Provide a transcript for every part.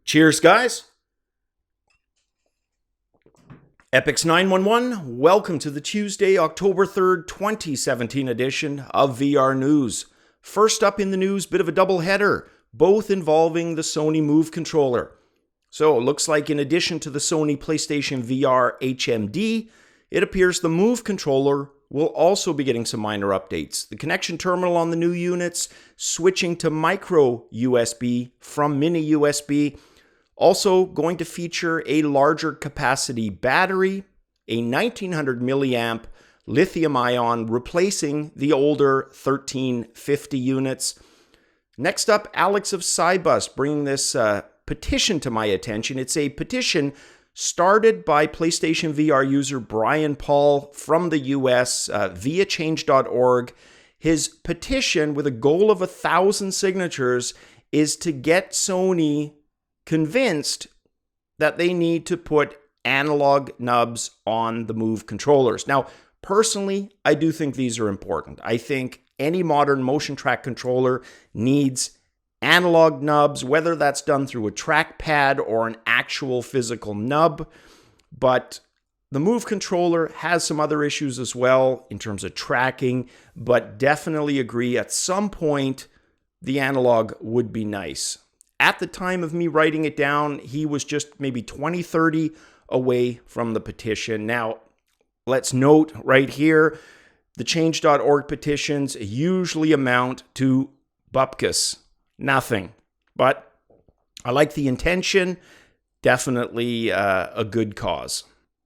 Cheers, guys. Epix 911, welcome to the Tuesday, October 3rd, 2017 edition of VR News. First up in the news, bit of a double header, both involving the Sony Move controller. So it looks like in addition to the Sony PlayStation VR HMD, it appears the Move controller will also be getting some minor updates. The connection terminal on the new units switching to micro USB from mini USB. Also going to feature a larger capacity battery, a 1900 milliamp lithium ion replacing the older 1350 units. Next up, Alex of Cybus bringing this petition to my attention. It's a petition started by PlayStation VR user Brian Paul from the US via change.org. His petition, with a goal of 1,000 signatures, is to get Sony convinced that they need to put analog nubs on the Move controllers. Now, personally, I do think these are important. I think any modern motion track controller needs analog nubs, whether that's done through a trackpad or an actual physical nub. But the Move controller has some other issues as well in terms of tracking, but definitely agree at some point the analog would be nice. At the time of me writing it down, he was just maybe 20, 30 away from the petition. Now, let's note right here, the change.org petitions usually amount to bupkis, nothing. But I like the intention, definitely a good cause.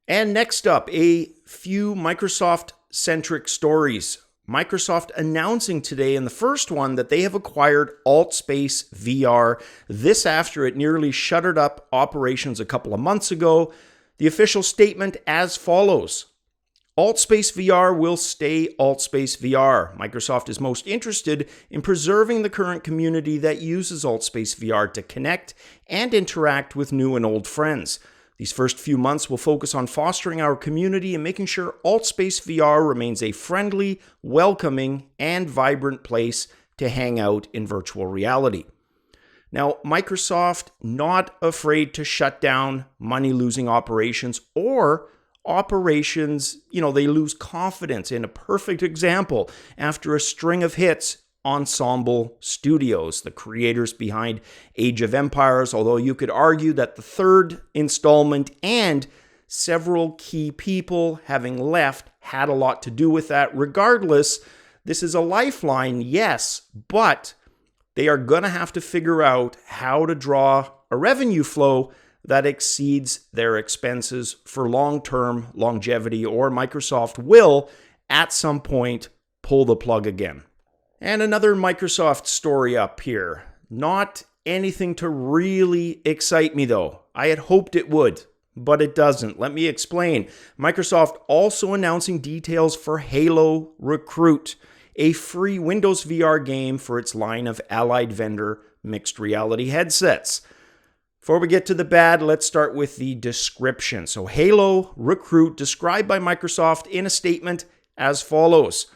And next up, a few Microsoft-centric stories. Microsoft announcing today in the first one that they have acquired AltSpaceVR. This after it nearly shuttered up operations a couple of months ago. The official statement as follows. AltSpaceVR will stay AltSpaceVR. Microsoft is most interested in preserving the current community that uses AltSpaceVR to connect and interact with new and old friends. These first few months will focus on fostering our community and making sure AltSpaceVR remains a friendly, welcoming, and vibrant place to hang out in virtual reality. Now, Microsoft not afraid to shut down money-losing operations or operations, they lose confidence. In a perfect example, after a string of hits, Ensemble Studios, the creators behind Age of Empires, although you could argue that the third installment and several key people having left had a lot to do with that. Regardless, this is a lifeline, yes, but they are going to have to figure out how to draw a revenue flow that exceeds their expenses for long-term longevity, or Microsoft will, at some point, pull the plug again. And another Microsoft story up here. Not anything to really excite me though. I had hoped it would, but it doesn't. Let me explain. Microsoft also announcing details for Halo Recruit, a free Windows VR game for its line of allied vendor mixed reality headsets. Before we get to the bad, let's start with the description. So Halo Recruit, described by Microsoft in a statement as follows.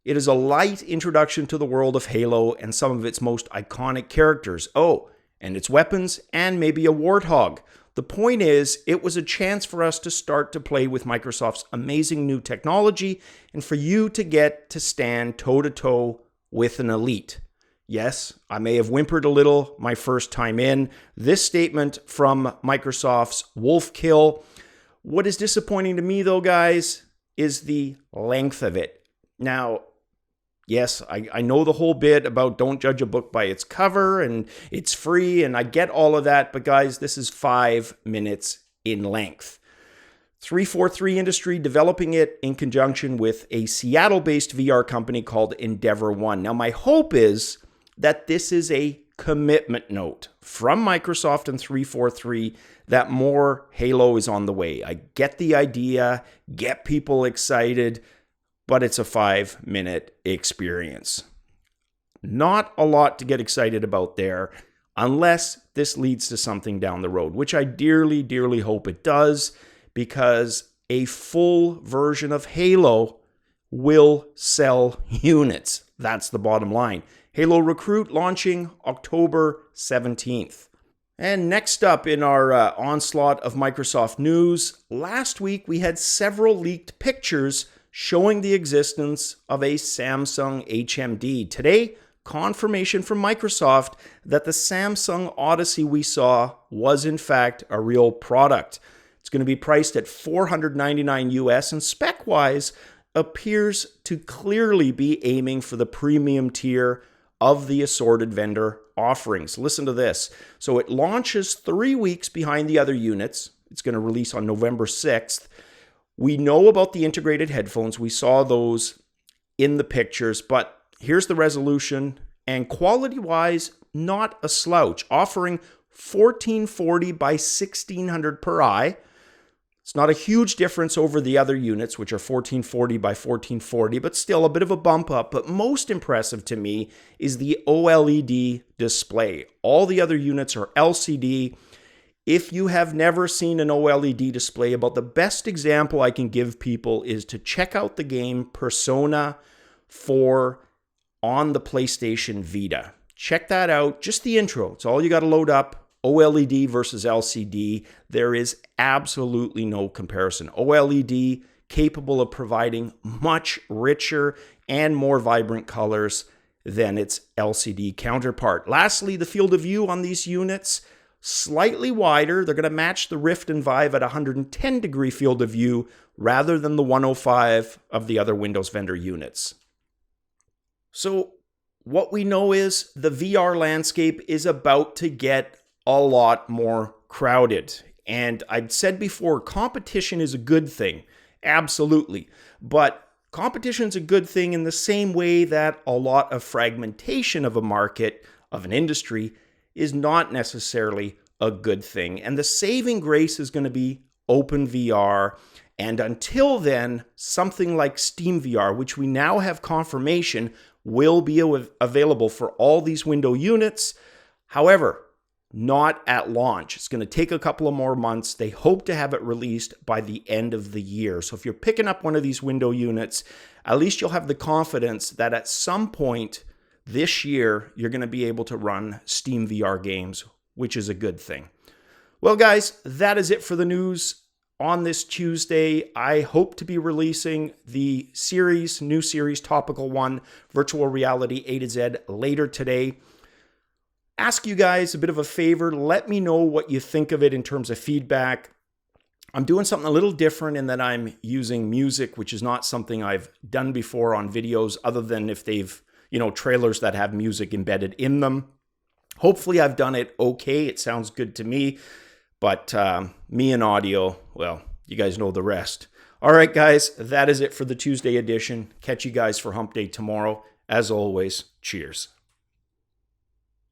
It is a light introduction to the world of Halo and some of its most iconic characters. Oh, and its weapons, and maybe a warthog. The point is, it was a chance for us to start to play with Microsoft's amazing new technology and for you to get to stand toe-to-toe with an elite. Yes, I may have whimpered a little my first time in. This statement from Microsoft's Wolfkill. What is disappointing to me, though, guys, is the length of it. Now, yes, I know the whole bit about don't judge a book by its cover and it's free and I get all of that, but guys, this is 5 minutes in length. 343 Industry developing it in conjunction with a Seattle-based VR company called Endeavor One. Now, my hope is that this is a commitment note from Microsoft and 343 that more Halo is on the way. I get the idea, get people excited, but it's a 5-minute experience. Not a lot to get excited about there, unless this leads to something down the road, which I dearly, dearly hope it does, because a full version of Halo will sell units. That's the bottom line. Halo Recruit launching October 17th. And next up in our onslaught of Microsoft news, last week we had several leaked pictures showing the existence of a Samsung HMD. Today, confirmation from Microsoft that the Samsung Odyssey we saw was in fact a real product. It's going to be priced at $499 US and spec-wise appears to clearly be aiming for the premium tier of the assorted vendor offerings. Listen to this. So it launches 3 weeks behind the other units. It's going to release on November 6th. We know about the integrated headphones. We saw those in the pictures, but here's the resolution, and quality-wise, not a slouch, offering 1440 by 1600 per eye. It's not a huge difference over the other units, which are 1440 by 1440, but still a bit of a bump up. But most impressive to me is the OLED display. All the other units are LCD. If you have never seen an OLED display, about the best example I can give people is to check out the game Persona 4 on the PlayStation Vita. Check that out, just the intro. It's all you got to load up. OLED versus LCD, there is absolutely no comparison. OLED capable of providing much richer and more vibrant colors than its LCD counterpart. Lastly, the field of view on these units, slightly wider. They're going to match the Rift and Vive at 110 degree field of view rather than the 105 of the other Windows vendor units. So what we know is the VR landscape is about to get a lot more crowded. And I'd said before, competition is a good thing. Absolutely. But competition is a good thing in the same way that a lot of fragmentation of a market, of an industry, is not necessarily a good thing. And the saving grace is going to be OpenVR. And until then, something like SteamVR, which we now have confirmation will be available for all these window units. However, not at launch. It's going to take a couple of more months. They hope to have it released by the end of the year. So if you're picking up one of these window units, at least you'll have the confidence that at some point this year, you're going to be able to run SteamVR games, which is a good thing. Well, guys, that is it for the news on this Tuesday. I hope to be releasing the new series, Topical 1, Virtual Reality A to Z, later today. Ask you guys a bit of a favor. Let me know what you think of it in terms of feedback. I'm doing something a little different in that I'm using music, which is not something I've done before on videos, other than if they've, trailers that have music embedded in them. Hopefully I've done it okay. It sounds good to me. But me and audio, well, you guys know the rest. All right, guys, that is it for the Tuesday edition. Catch you guys for Hump Day tomorrow. As always, cheers.